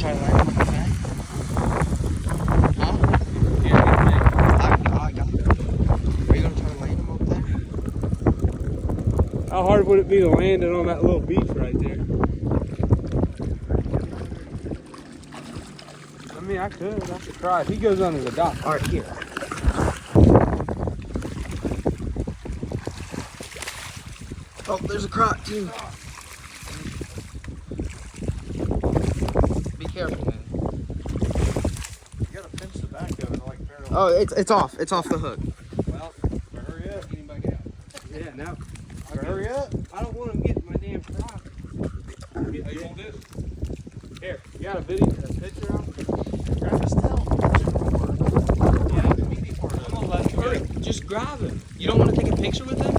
try to land him on the back? Huh? I got it. Are you gonna try to land him over there? How hard would it be to land it on that little beach right there? I mean, I could try. If he goes under the dock. All right, here. Oh, there's a croc too. Be careful, man. You gotta pinch the back of it like parallel. Oh, it's off. It's off the hook. Well, hurry up. Get him back out. Yeah, now. Hurry up. I don't want him getting my damn croc. Hey, you want this? Here, you got a video, a picture of him? Grab his tail. Yeah, the meaty part of it. Hurry, just grab him. You don't want to take a picture with him?